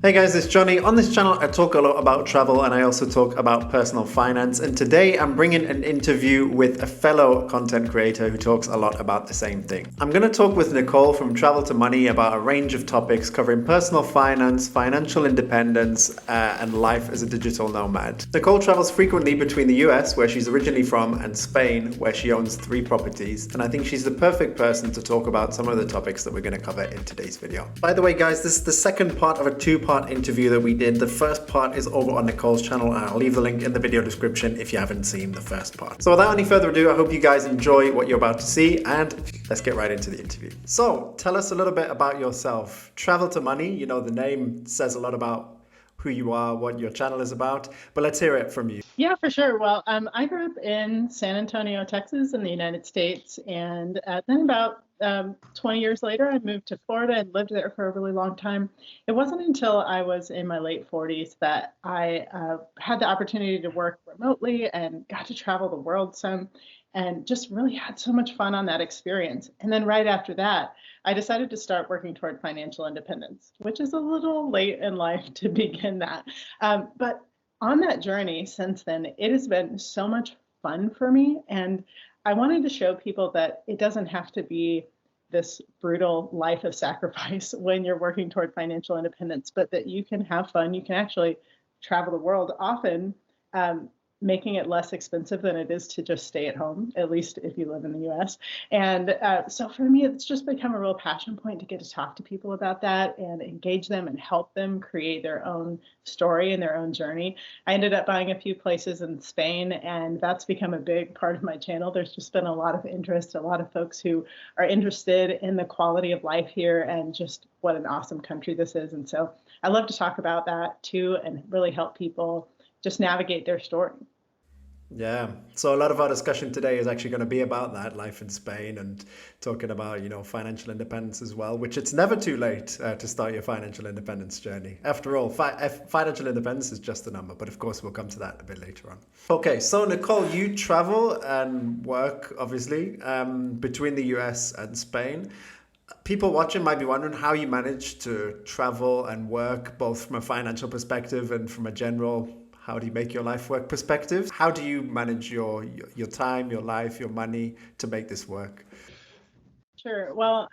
Hey guys, it's Jonny. On this channel, I talk a lot about travel and I also talk about personal finance. And today I'm bringing an interview with a fellow content creator who talks a lot about the same thing. I'm going to talk with Nicole from Travel to Money about a range of topics covering personal finance, financial independence, and life as a digital nomad. Nicole travels frequently between the US, where she's originally from, and Spain, where she owns 3 properties. And I think she's the perfect person to talk about some of the topics that we're going to cover in today's video. By the way, guys, this is the second part of a 2-part interview that we did. The first part is over on Nicole's channel, and I'll leave the link in the video description if you haven't seen the first part. So without any further ado, I hope you guys enjoy what you're about to see, and let's get right into the interview. So tell us a little bit about yourself. Travel to Money, you know, the name says a lot about who you are, what your channel is about, but let's hear it from you. Yeah, for sure. Well, I grew up in San Antonio, Texas, in the United States, and then about 20 years later, I moved to Florida and lived there for a really long time. It wasn't until I was in my late 40s that I had the opportunity to work remotely and got to travel the world some, and just really had so much fun on that experience. And then right after that, I decided to start working toward financial independence, which is a little late in life to begin that. But on that journey since then, it has been so much fun for me. And I wanted to show people that it doesn't have to be this brutal life of sacrifice when you're working toward financial independence, but that you can have fun. You can actually travel the world, often making it less expensive than it is to just stay at home, at least if you live in the US. And so for me, it's just become a real passion point to get to talk to people about that and engage them and help them create their own story and their own journey. I ended up buying a few places in Spain, and that's become a big part of my channel. There's just been a lot of interest, a lot of folks who are interested in the quality of life here and just what an awesome country this is. And so I love to talk about that too and really help people just navigate their story. Yeah, so a lot of our discussion today is actually going to be about that life in Spain and talking about, you know, financial independence as well, which it's never too late to start your financial independence journey. After all, financial independence is just a number, but of course we'll come to that a bit later on. Okay, so Nicole, you travel and work obviously between the US and Spain. People watching might be wondering how you manage to travel and work both from a financial perspective and from a general how do you make your life work perspective. How do you manage your time, your life, your money to make this work? Sure. Well,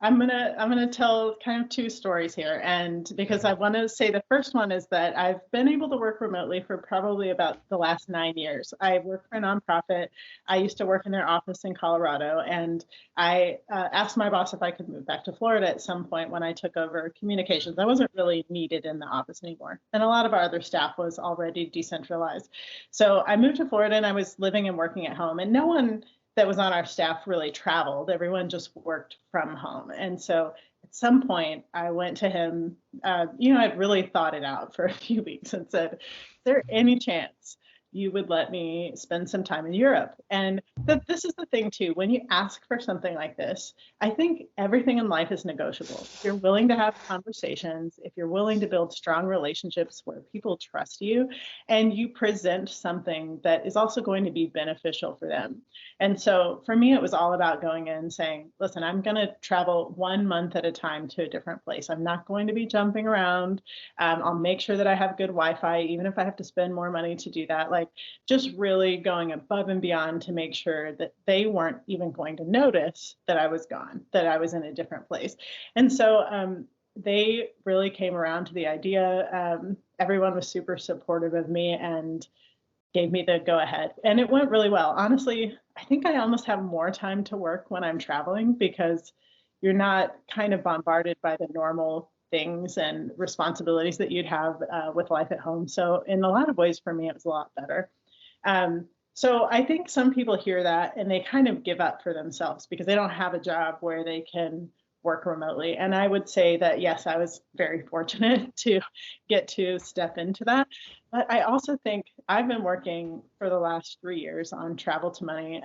I'm gonna tell kind of two stories here, and because I want to say the first one is that I've been able to work remotely for probably about the last 9 years. I work for a nonprofit. I used to work in their office in Colorado, and I asked my boss if I could move back to Florida at some point when I took over communications. I wasn't really needed in the office anymore, and a lot of our other staff was already decentralized. So I moved to Florida, and I was living and working at home, and no one that was on our staff really traveled. Everyone just worked from home. And so at some point, I went to him, I'd really thought it out for a few weeks and said, is there any chance you would let me spend some time in Europe? And this is the thing, too. When you ask for something like this, I think everything in life is negotiable. If you're willing to have conversations, if you're willing to build strong relationships where people trust you, and you present something that is also going to be beneficial for them. And so for me, it was all about going in and saying, listen, I'm going to travel 1 month at a time to a different place. I'm not going to be jumping around. I'll make sure that I have good Wi-Fi, even if I have to spend more money to do that. Like just really going above and beyond to make sure that they weren't even going to notice that I was gone, that I was in a different place. And so they really came around to the idea. Everyone was super supportive of me and gave me the go ahead. And it went really well. Honestly, I think I almost have more time to work when I'm traveling because you're not kind of bombarded by the normal things and responsibilities that you'd have with life at home. So in a lot of ways for me, it was a lot better. So I think some people hear that and they kind of give up for themselves because they don't have a job where they can work remotely. And I would say that, yes, I was very fortunate to get to step into that. But I also think I've been working for the last 3 years on Travel to Money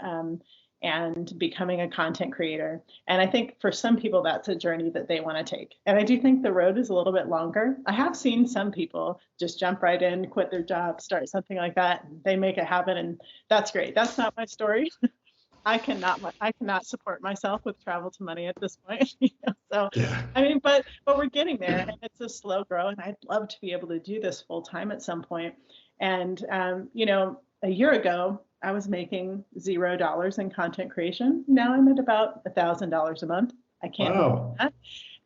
and becoming a content creator. And I think for some people, that's a journey that they want to take. And I do think the road is a little bit longer. I have seen some people just jump right in, quit their job, start something like that. And they make it happen. And that's great. That's not my story. I cannot support myself with travel to money at this point. So, Yeah. I mean, but we're getting there, and it's a slow grow, and I'd love to be able to do this full time at some point. And a year ago, I was making $0 in content creation. Now I'm at about $1,000 a month. I can't believe Wow.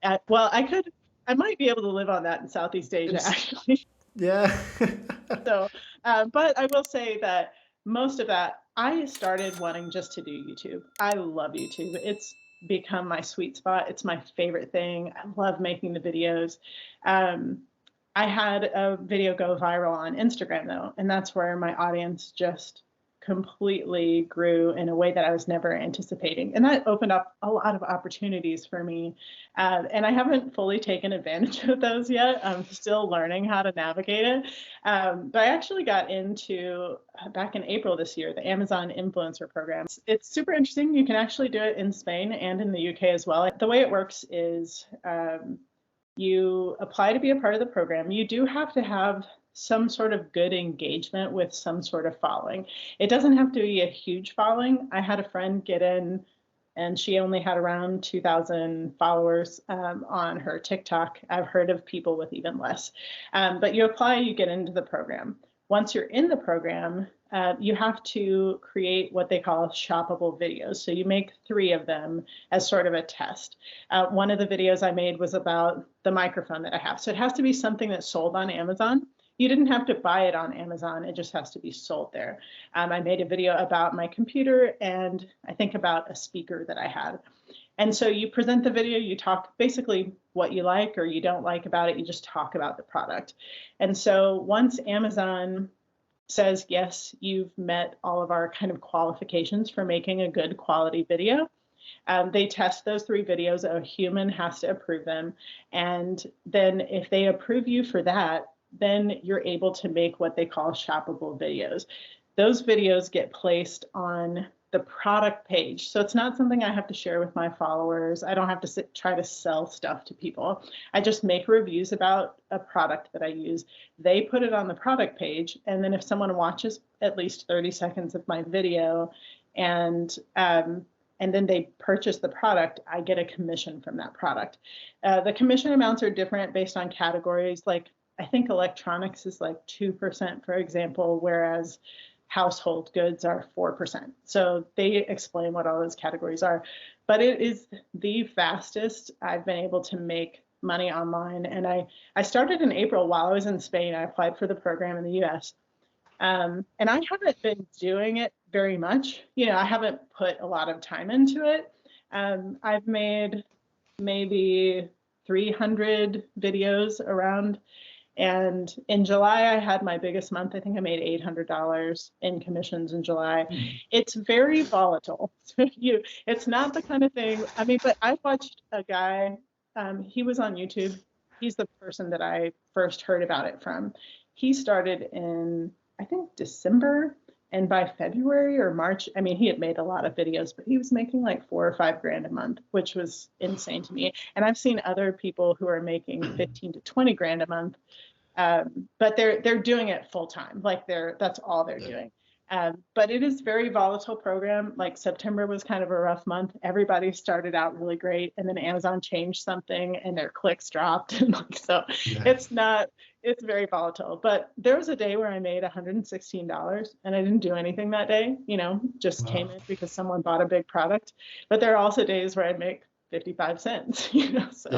that. Well, I might be able to live on that in Southeast Asia, It's actually. yeah. So, but I will say that most of that, I started wanting just to do YouTube. I love YouTube. It's become my sweet spot. It's my favorite thing. I love making the videos. Um, I had a video go viral on Instagram though, and that's where my audience just completely grew in a way that I was never anticipating. And that opened up a lot of opportunities for me. And I haven't fully taken advantage of those yet. I'm still learning how to navigate it. But I actually got into, back in April this year, the Amazon Influencer Program. It's super interesting. You can actually do it in Spain and in the UK as well. The way it works is you apply to be a part of the program. You do have to have some sort of good engagement with some sort of following. It doesn't have to be a huge following. I had a friend get in and she only had around 2,000 followers on her TikTok. I've heard of people with even less. But you apply, you get into the program. Once you're in the program, you have to create what they call shoppable videos. So you make 3 of them as sort of a test. One of the videos I made was about the microphone that I have. So it has to be something that's sold on Amazon. You didn't have to buy it on Amazon. It just has to be sold there. I made a video about my computer and I think about a speaker that I had. And so you present the video, you talk basically what you like or you don't like about it. You just talk about the product. And so once Amazon says, yes, you've met all of our kind of qualifications for making a good quality video, they test those 3 videos. A human has to approve them. And then if they approve you for that, then you're able to make what they call shoppable videos. Those videos get placed on the product page. So it's not something I have to share with my followers. I don't have to try to sell stuff to people. I just make reviews about a product that I use. They put it on the product page. And then if someone watches at least 30 seconds of my video and then they purchase the product, I get a commission from that product. The commission amounts are different based on categories. Like I think electronics is like 2%, for example, whereas household goods are 4%. So they explain what all those categories are. But it is the fastest I've been able to make money online. And I started in April while I was in Spain. I applied for the program in the US. And I haven't been doing it very much. I haven't put a lot of time into it. I've made maybe 300 videos around. And in July, I had my biggest month. I think I made $800 in commissions in July. It's very volatile. It's not the kind of thing, I mean, but I watched a guy, he was on YouTube. He's the person that I first heard about it from. He started in, I think, December. And by February or March, I mean, he had made a lot of videos, but he was making like $4 or $5 grand a month, which was insane to me. And I've seen other people who are making 15 to 20 grand a month, but they're doing it full time. Like that's all they're doing. But it is a very volatile program. Like September was kind of a rough month. Everybody started out really great, and then Amazon changed something, and their clicks dropped. And so it's very volatile. But there was a day where I made $116, and I didn't do anything that day. Just came in because someone bought a big product. But there are also days where I'd make 55 cents. So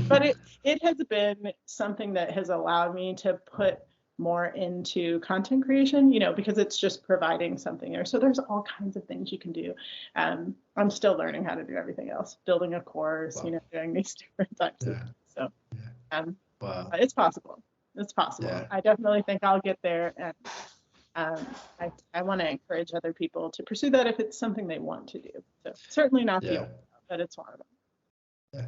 but it has been something that has allowed me to put more into content creation, because it's just providing something there. So there's all kinds of things you can do. I'm still learning how to do everything else, building a course, doing these different types of things. So it's possible. It's possible. Yeah. I definitely think I'll get there. And I want to encourage other people to pursue that if it's something they want to do. So certainly not the only, but it's one of them. Yeah.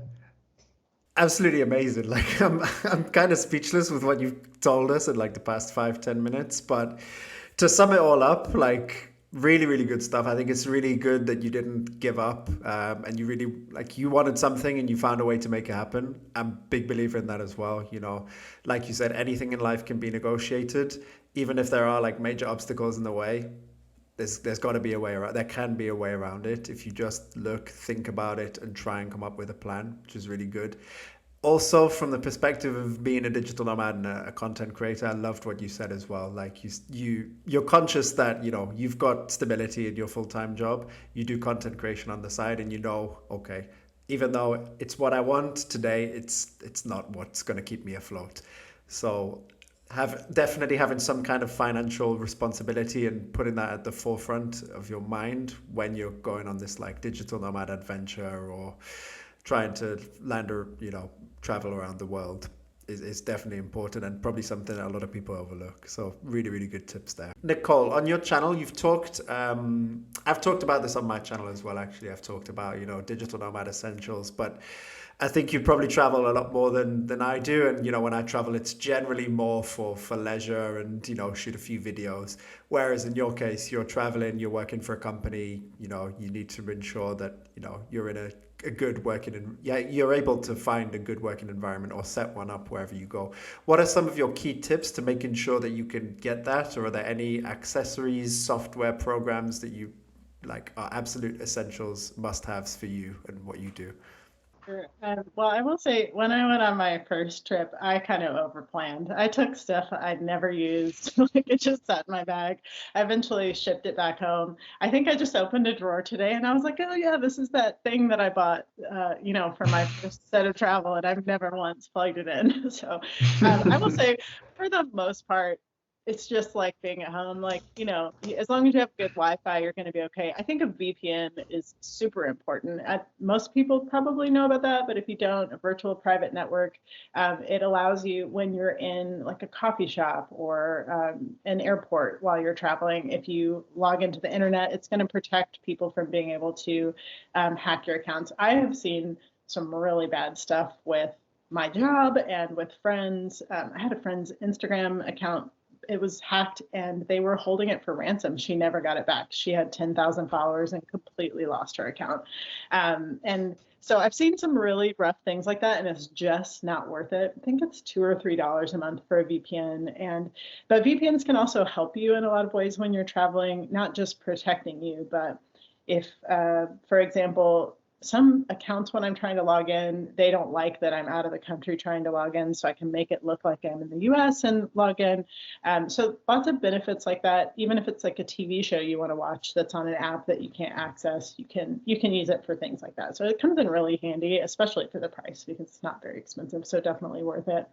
Absolutely amazing. Like I'm kind of speechless with what you've told us in like the past 5-10 minutes. But to sum it all up, like really, really good stuff. I think it's really good that you didn't give up, and you really you wanted something and you found a way to make it happen. I'm a big believer in that as well. Like you said, anything in life can be negotiated, even if there are like major obstacles in the way. there's got to be a way around. There can be a way around it if you just look, think about it, and try and come up with a plan, which is really good. Also, from the perspective of being a digital nomad and a content creator, I loved what you said as well. Like you're conscious that you've got stability in your full time job. You do content creation on the side, and okay, even though it's what I want today, it's not what's going to keep me afloat. So definitely having some kind of financial responsibility and putting that at the forefront of your mind when you're going on this like digital nomad adventure or trying to land or travel around the world is definitely important and probably something that a lot of people overlook. So really, really good tips there. Nicole, on your channel, you've talked, I've talked about this on my channel as well, actually. I've talked about, digital nomad essentials, but I think you probably travel a lot more than I do. And, when I travel, it's generally more for leisure and, shoot a few videos. Whereas in your case, you're traveling, you're working for a company, you need to ensure that, you're in a good working, and you're able to find a good working environment or set one up wherever you go. What are some of your key tips to making sure that you can get that? Or are there any accessories, software programs that you like are absolute essentials, must-haves for you and what you do? Sure. Well, I will say when I went on my first trip, I kind of overplanned. I took stuff I'd never used, like it just sat in my bag. I eventually shipped it back home. I think I just opened a drawer today and I was like, oh yeah, this is that thing that I bought, for my first set of travel, and I've never once plugged it in. So I will say, for the most part, it's just like being at home. Like, as long as you have good Wi-Fi, you're going to be okay. I think a VPN is super important. Most people probably know about that, but if you don't, a virtual private network, it allows you when you're in like a coffee shop or an airport while you're traveling, if you log into the internet, it's going to protect people from being able to hack your accounts. I have seen some really bad stuff with my job and with friends. I had a friend's Instagram account, it was hacked and they were holding it for ransom. She never got it back. She had 10,000 followers and completely lost her account. And so I've seen some really rough things like that, and it's just not worth it. I think it's $2 or $3 a month for a VPN. But VPNs can also help you in a lot of ways when you're traveling, not just protecting you, but if, for example, some accounts when I'm trying to log in, they don't like that I'm out of the country trying to log in, so I can make it look like I'm in the US and log in. So lots of benefits like that. Even if it's like a TV show you want to watch that's on an app that you can't access, you can use it for things like that. So it comes in really handy, especially for the price, because it's not very expensive. So definitely worth it.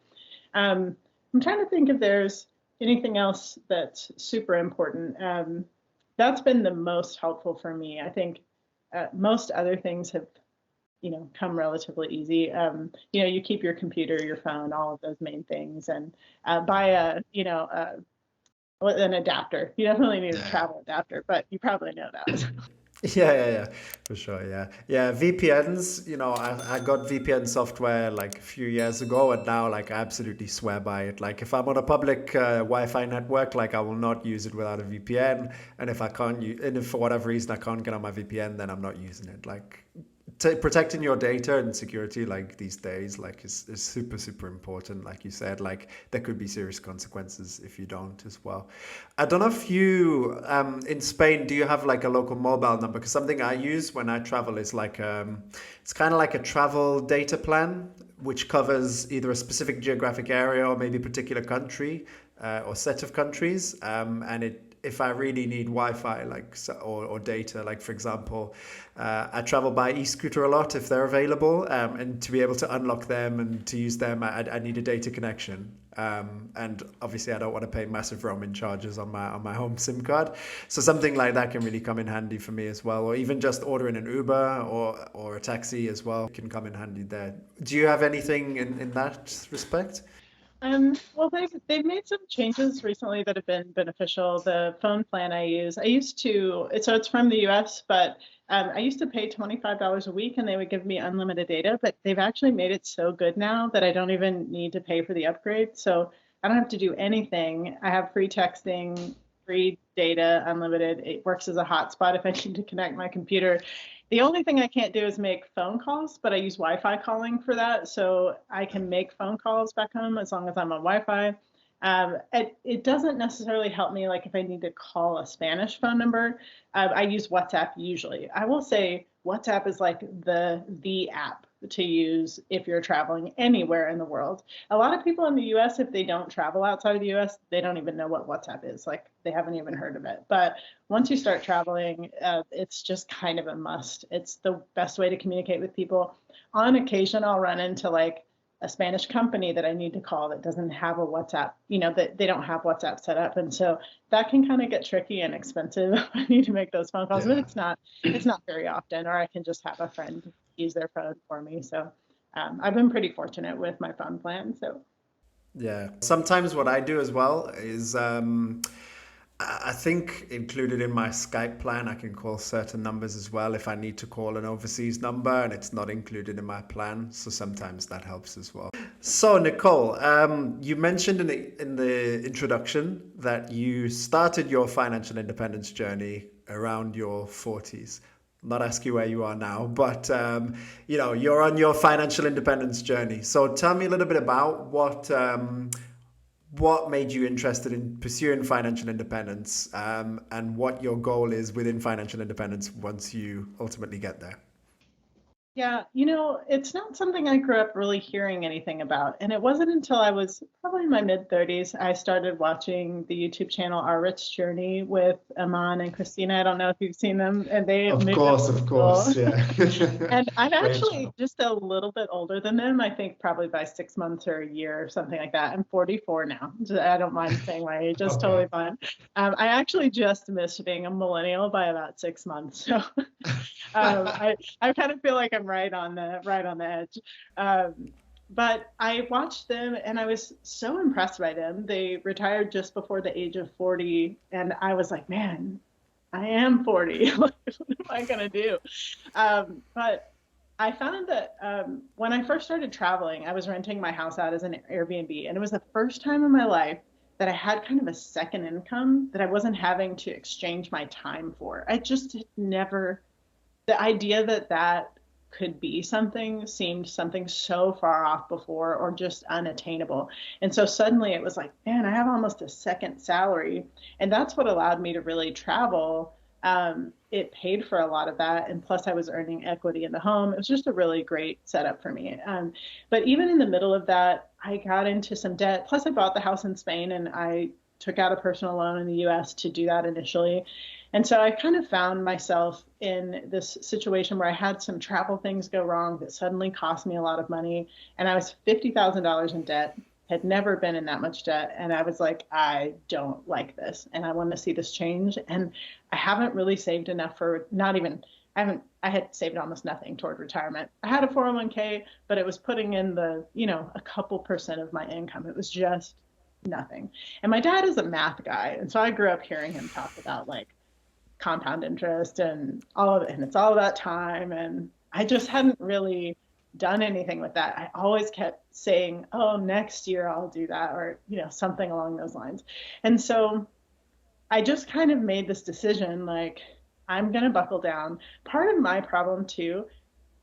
I'm trying to think if there's anything else that's super important. That's been the most helpful for me. I think most other things have, come relatively easy. You keep your computer, your phone, all of those main things, and buy an adapter. You definitely need a travel adapter, but you probably know that. Yeah, for sure. Yeah. VPNs, I got VPN software like a few years ago, and now like I absolutely swear by it. Like if I'm on a public Wi-Fi network, like I will not use it without a VPN. And if I can't use, and if for whatever reason I can't get on my VPN, then I'm not using it. Like protecting your data and security like these days like is super, super important. Like you said, like there could be serious consequences if you don't as well. I don't know if you in Spain, do you have like a local mobile number? Because something I use when I travel is like it's kind of like a travel data plan which covers either a specific geographic area or maybe a particular country or set of countries, and if I really need Wi-Fi or data, like for example, I travel by e-scooter a lot if they're available, and to be able to unlock them and to use them, I need a data connection. And obviously, I don't want to pay massive roaming charges on my home SIM card. So something like that can really come in handy for me as well, or even just ordering an Uber or a taxi as well can come in handy there. Do you have anything in that respect? Well, they've made some changes recently that have been beneficial. The phone plan I used to, so it's from the US, but I used to pay $25 a week and they would give me unlimited data, but they've actually made it so good now that I don't even need to pay for the upgrade. So I don't have to do anything. I have free texting, free data, unlimited. It works as a hotspot if I need to connect my computer. The only thing I can't do is make phone calls, but I use Wi-Fi calling for that. So I can make phone calls back home as long as I'm on Wi-Fi. It doesn't necessarily help me like if I need to call a Spanish phone number. I use WhatsApp usually. I will say WhatsApp is like the app to use if you're traveling anywhere in the world. A lot of people in the US, if they don't travel outside of the US, they don't even know what WhatsApp is. Like they haven't even heard of it. But once you start traveling, it's just kind of a must. It's the best way to communicate with people. On occasion, I'll run into like a Spanish company that I need to call that doesn't have a WhatsApp, that they don't have WhatsApp set up. And so that can kind of get tricky and expensive. I need to make those phone calls, but Yeah. it's not very often, or I can just have a friend use their phone for me. So I've been pretty fortunate with my phone plan. So Yeah. Sometimes what I do as well is I think included in my Skype plan, I can call certain numbers as well if I need to call an overseas number and it's not included in my plan. So sometimes that helps as well. So Nicole, you mentioned in the introduction that you started your financial independence journey around your 40s. Not ask you where you are now, but you're on your financial independence journey. So tell me a little bit about what made you interested in pursuing financial independence, and what your goal is within financial independence once you ultimately get there. yeah, it's not something I grew up really hearing anything about. And it wasn't until I was probably in my mid 30s, I started watching the YouTube channel Our Rich Journey with Aman and Christina. I don't know if you've seen them, and they moved up Of to Nicole. course, yeah. And I'm Great actually channel. just a little bit older than them. I think probably by 6 months or a year or something like that. I'm 44 now. I don't mind saying my age. It's Okay. totally fine. I actually just missed being a millennial by about 6 months. So I kind of feel like I'm right on the edge. But I watched them and I was so impressed by them. They retired just before the age of 40, and I was like, man, I am 40. Like, what am I gonna do? But I found that when I first started traveling, I was renting my house out as an Airbnb, and it was the first time in my life that I had kind of a second income that I wasn't having to exchange my time for. I just had never the idea that that could be something seemed something so far off before or just unattainable. And so suddenly it was like, man, I have almost a second salary. And that's what allowed me to really travel. It paid for a lot of that. And plus, I was earning equity in the home. It was just a really great setup for me. But even in the middle of that, I got into some debt. Plus, I bought the house in Spain and I took out a personal loan in the US to do that initially. And so I kind of found myself in this situation where I had some travel things go wrong that suddenly cost me a lot of money. And I was $50,000 in debt, had never been in that much debt. And I was like, I don't like this. And I want to see this change. And I haven't really saved enough for not even, I had saved almost nothing toward retirement. I had a 401k, but it was putting in a couple percent of my income. It was just nothing. And my dad is a math guy. And so I grew up hearing him talk about like, compound interest and all of it, and it's all about time, and I just hadn't really done anything with that. I always kept saying, oh, next year I'll do that, or something along those lines. And so I just kind of made this decision like, I'm going to buckle down. Part of my problem too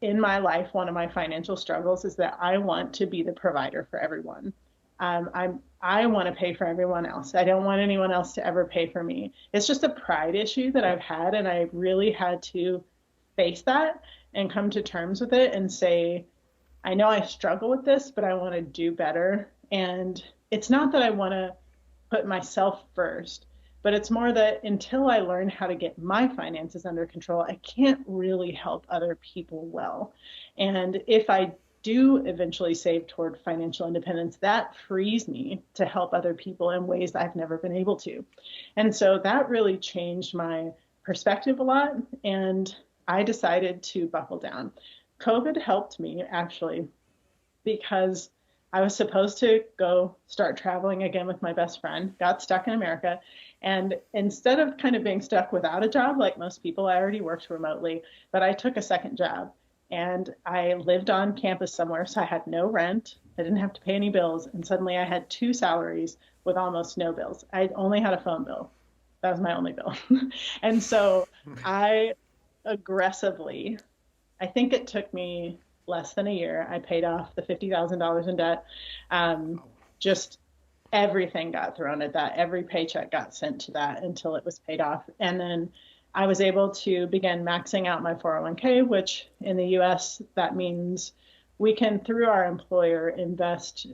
in my life, one of my financial struggles is that I want to be the provider for everyone. I want to pay for everyone else. I don't want anyone else to ever pay for me. It's just a pride issue that I've had, and I really had to face that and come to terms with it and say, I know I struggle with this, but I want to do better. And it's not that I want to put myself first, but it's more that until I learn how to get my finances under control, I can't really help other people well. And if I do eventually save toward financial independence, that frees me to help other people in ways I've never been able to. And so that really changed my perspective a lot. And I decided to buckle down. COVID helped me actually because I was supposed to go start traveling again with my best friend, got stuck in America. And instead of kind of being stuck without a job, like most people, I already worked remotely, but I took a second job and I lived on campus somewhere. So I had no rent. I didn't have to pay any bills. And suddenly I had two salaries with almost no bills. I only had a phone bill. That was my only bill. And so I aggressively, I think it took me less than a year. I paid off the $50,000 in debt. Just everything got thrown at that. Every paycheck got sent to that until it was paid off. And then I was able to begin maxing out my 401k, which in the US, that means we can, through our employer, invest.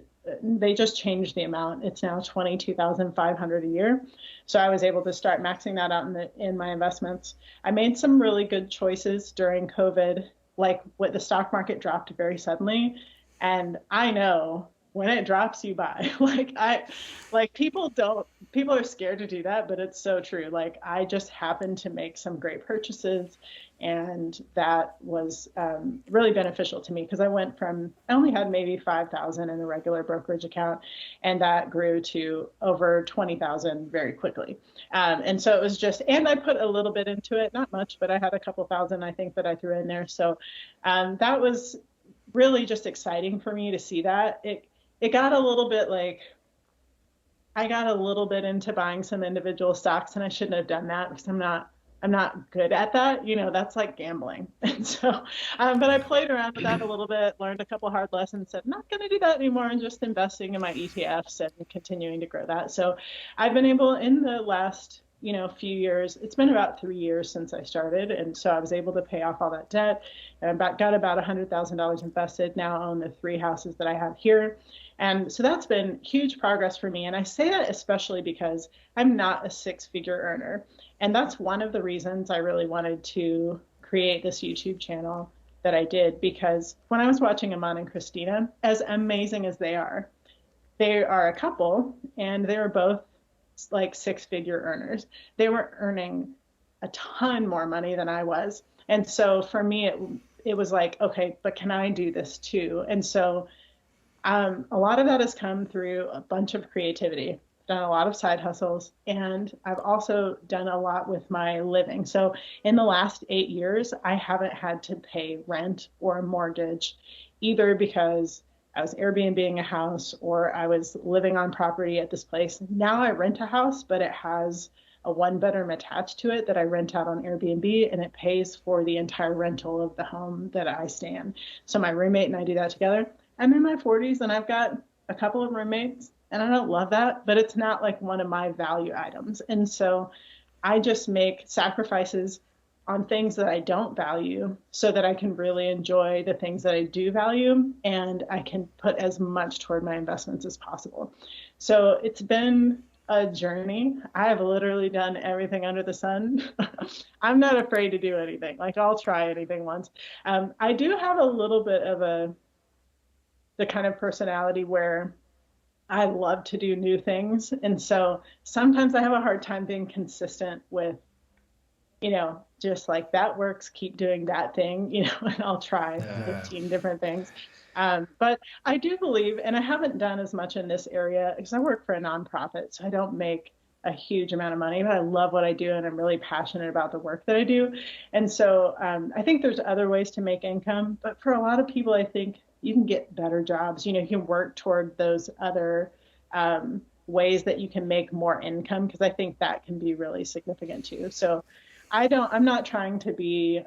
They just changed the amount. It's now 22,500 a year. So I was able to start maxing that out in my investments. I made some really good choices during COVID, like what the stock market dropped very suddenly. And I know when it drops, you buy. People are scared to do that, but it's so true. Like I just happened to make some great purchases, and that was really beneficial to me because I only had maybe 5,000 in a regular brokerage account, and that grew to over 20,000 very quickly. And so it was and I put a little bit into it, not much, but I had a couple thousand, I think, that I threw in there. So that was really just exciting for me to see that. It got a little bit like, I got a little bit into buying some individual stocks, and I shouldn't have done that because I'm not good at that. That's like gambling. And so, but I played around with that a little bit, learned a couple hard lessons, said, not going to do that anymore, and just investing in my ETFs and continuing to grow that. So I've been able in the last, few years, it's been about 3 years since I started. And so I was able to pay off all that debt and got about $100,000 invested. Now I own the 3 houses that I have here. And so that's been huge progress for me. And I say that especially because I'm not a 6-figure earner. And that's one of the reasons I really wanted to create this YouTube channel that I did, because when I was watching Amon and Christina, as amazing as they are a couple, and they were both like 6-figure earners. They were earning a ton more money than I was. And so for me, it was like, okay, but can I do this too? And so a lot of that has come through a bunch of creativity. Done a lot of side hustles, and I've also done a lot with my living. So in the last 8 years, I haven't had to pay rent or a mortgage, either because I was Airbnb-ing a house or I was living on property at this place. Now I rent a house, but it has a 1-bedroom attached to it that I rent out on Airbnb, and it pays for the entire rental of the home that I stay in. So my roommate and I do that together. I'm in my 40s and I've got a couple of roommates, and I don't love that, but it's not like one of my value items. And so I just make sacrifices on things that I don't value so that I can really enjoy the things that I do value, and I can put as much toward my investments as possible. So it's been a journey. I have literally done everything under the sun. I'm not afraid to do anything. Like I'll try anything once. I do have a little bit of the kind of personality where I love to do new things. And so sometimes I have a hard time being consistent with, just like that works, keep doing that thing, and I'll try 15 different things. But I do believe, and I haven't done as much in this area because I work for a nonprofit, so I don't make a huge amount of money, but I love what I do and I'm really passionate about the work that I do. And so I think there's other ways to make income, but for a lot of people, I think you can get better jobs. You can work toward those other ways that you can make more income, because I think that can be really significant too. So I'm not trying to be,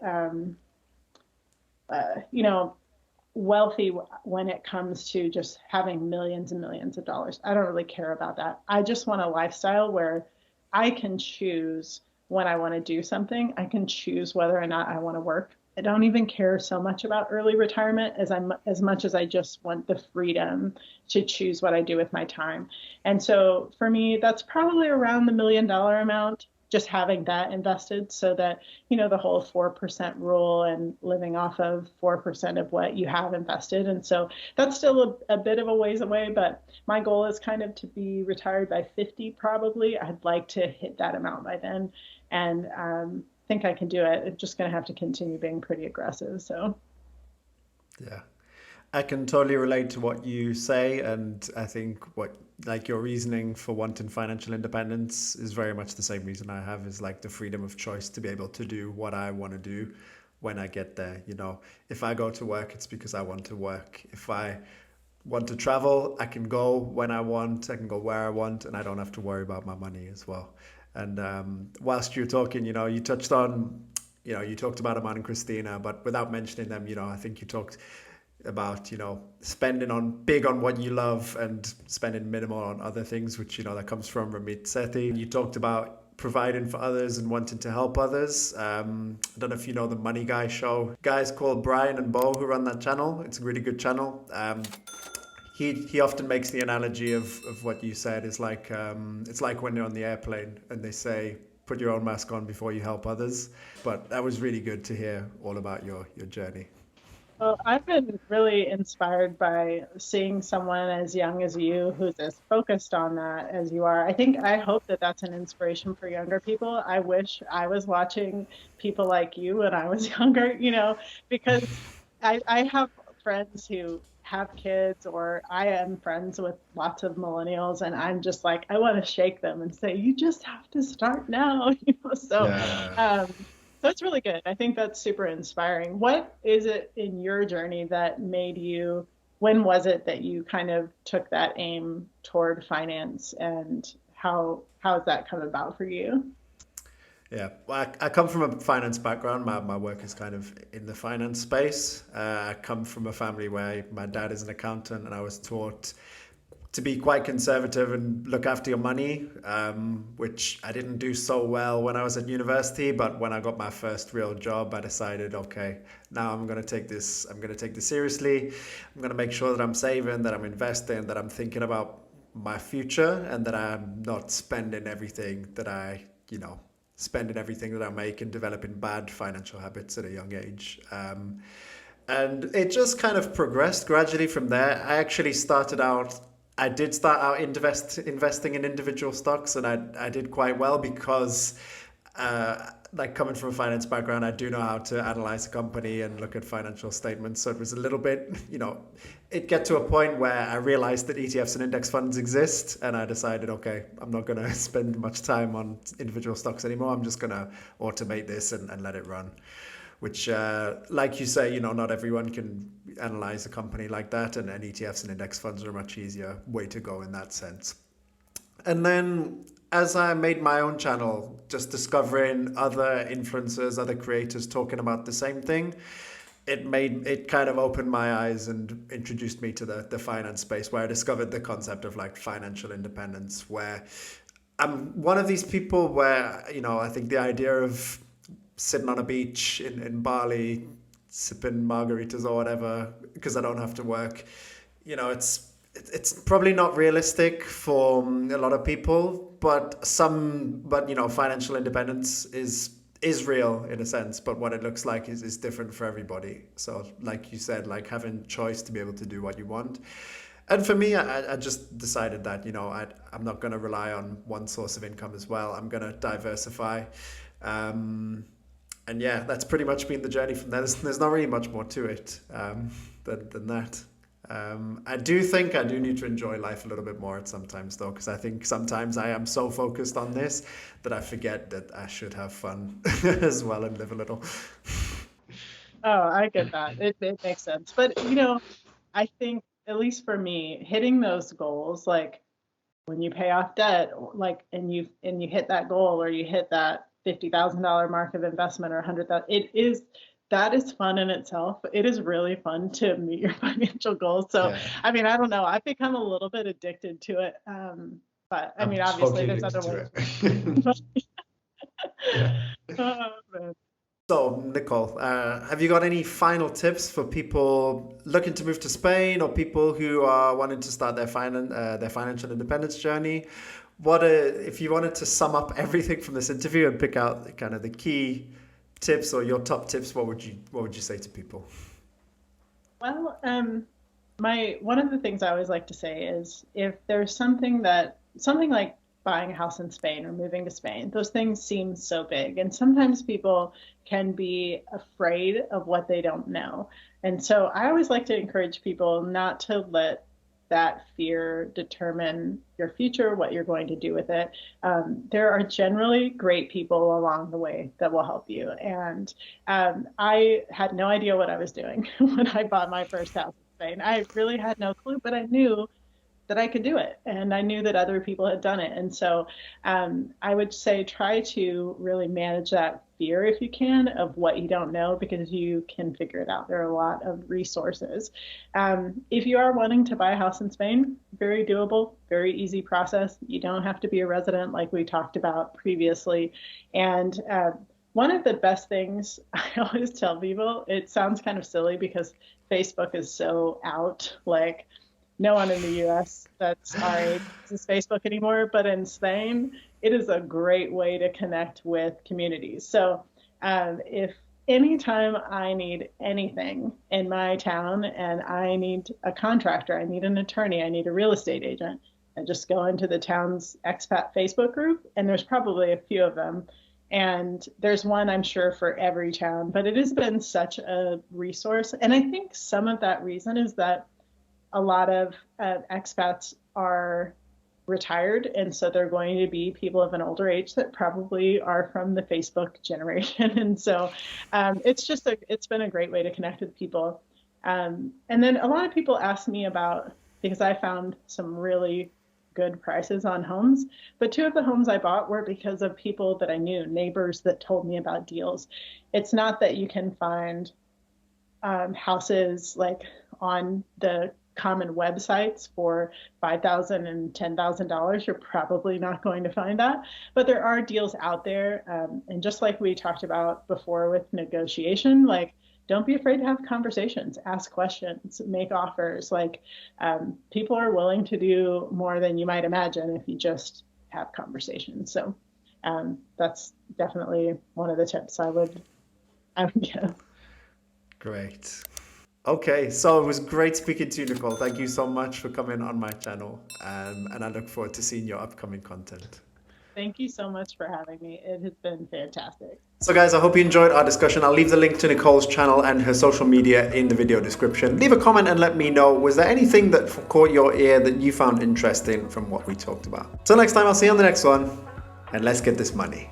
wealthy when it comes to just having millions and millions of dollars. I don't really care about that. I just want a lifestyle where I can choose when I want to do something. I can choose whether or not I want to work. I don't even care so much about early retirement as much as I just want the freedom to choose what I do with my time. And so for me, that's probably around the $1 million amount, just having that invested, so that, the whole 4% rule and living off of 4% of what you have invested. And so that's still a bit of a ways away, but my goal is kind of to be retired by 50, probably. I'd like to hit that amount by then. And think I can do it. I'm just going to have to continue being pretty aggressive. So, yeah, I can totally relate to what you say, and I think your reasoning for wanting financial independence is very much the same reason I have, is like the freedom of choice to be able to do what I want to do when I get there. If I go to work, it's because I want to work. If I want to travel, I can go when I want, I can go where I want, and I don't have to worry about my money as well. And whilst you're talking, you touched on, you talked about Amon and Christina, but without mentioning them, I think you talked about, spending big on what you love and spending minimal on other things, which, that comes from Ramit Sethi. You talked about providing for others and wanting to help others. I don't know if you know the Money Guy show. Guys called Brian and Bo who run that channel. It's a really good channel. He often makes the analogy of what you said is like, it's like when you're on the airplane and they say, put your own mask on before you help others. But that was really good to hear all about your journey. Well, I've been really inspired by seeing someone as young as you who's as focused on that as you are. I hope that that's an inspiration for younger people. I wish I was watching people like you when I was younger, because I have friends who have kids, or I am friends with lots of millennials, and I'm just like, I want to shake them and say, you just have to start now, So, Yeah. um, so it's really good. I think that's super inspiring. What is it in your journey that made you, when was it that you kind of took that aim toward finance, and how has that come about for you? Yeah, well, I come from a finance background. My work is kind of in the finance space. I come from a family where my dad is an accountant, and I was taught to be quite conservative and look after your money, which I didn't do so well when I was at university. But when I got my first real job, I decided, okay, now I'm going to take this. I'm going to take this seriously. I'm going to make sure that I'm saving, that I'm investing, that I'm thinking about my future, and that I'm not spending everything that spending everything that I make and developing bad financial habits at a young age. And it just kind of progressed gradually from there. I did start out investing in individual stocks, and I did quite well because, like coming from a finance background, I do know how to analyze a company and look at financial statements. So it was a little bit, it get to a point where I realized that ETFs and index funds exist, and I decided, okay, I'm not going to spend much time on individual stocks anymore. I'm just going to automate this and let it run. Which, like you say, not everyone can analyze a company like that, and ETFs and index funds are a much easier way to go in that sense. And then as I made my own channel, just discovering other influencers, other creators talking about the same thing, it kind of opened my eyes and introduced me to the finance space, where I discovered the concept of like financial independence, where I'm one of these people where, I think the idea of sitting on a beach in Bali, sipping margaritas or whatever, because I don't have to work. It's probably not realistic for a lot of people, but financial independence is real in a sense, but what it looks like is different for everybody. So like you said, like having choice to be able to do what you want. And for me, I just decided that, I'm not going to rely on one source of income as well. I'm going to diversify. And yeah, that's pretty much been the journey from there. There's not really much more to it than that. I do think I do need to enjoy life a little bit more at sometimes, though, because I think sometimes I am so focused on this that I forget that I should have fun as well and live a little. Oh, I get that. It makes sense. But, I think, at least for me, hitting those goals, like when you pay off debt, like and you hit that goal, or you hit that $50,000 mark of investment, or 100,000, that is fun in itself. It is really fun to meet your financial goals. So, Yeah, I mean, I don't know. I've become a little bit addicted to it. But I I'm mean, obviously, totally there's addicted other to ways. it. Yeah. Oh, man. So, Nicole, have you got any final tips for people looking to move to Spain, or people who are wanting to start their financial independence journey? If you wanted to sum up everything from this interview and pick out kind of the key tips or your top tips, what would you say to people? Well, my one of the things I always like to say is, if there's something like buying a house in Spain or moving to Spain, those things seem so big, and sometimes people can be afraid of what they don't know. And so I always like to encourage people not to let that fear determine your future, what you're going to do with it. There are generally great people along the way that will help you. And I had no idea what I was doing when I bought my first house in Spain. I really had no clue, but I knew that I could do it, and I knew that other people had done it. And so I would say try to really manage that fear if you can of what you don't know, because you can figure it out. There are a lot of resources. If you are wanting to buy a house in Spain, very doable, very easy process. You don't have to be a resident like we talked about previously. And one of the best things I always tell people, it sounds kind of silly because Facebook is so out, like no one in the US that's our age uses Facebook anymore, but in Spain, it is a great way to connect with communities. So if anytime I need anything in my town and I need a contractor, I need an attorney, I need a real estate agent, I just go into the town's expat Facebook group, and there's probably a few of them. And there's one, I'm sure, for every town, but it has been such a resource. And I think some of that reason is that a lot of expats are retired, and so they're going to be people of an older age that probably are from the Facebook generation. And so it's been a great way to connect with people. And then a lot of people ask me about, because I found some really good prices on homes, but two of the homes I bought were because of people that I knew, neighbors that told me about deals. It's not that you can find houses like on the common websites for $5,000 and $10,000. You're probably not going to find that, but there are deals out there. And just like we talked about before with negotiation, like don't be afraid to have conversations, ask questions, make offers. Like people are willing to do more than you might imagine if you just have conversations. So that's definitely one of the tips I would give. Great. Okay, so it was great speaking to you, Nicole. Thank you so much for coming on my channel, and I look forward to seeing your upcoming content. Thank you so much for having me. It has been fantastic. So guys, I hope you enjoyed our discussion. I'll leave the link to Nicole's channel and her social media in the video description. Leave a comment and let me know, was there anything that caught your ear that you found interesting from what we talked about? Till next time, I'll see you on the next one, and let's get this money.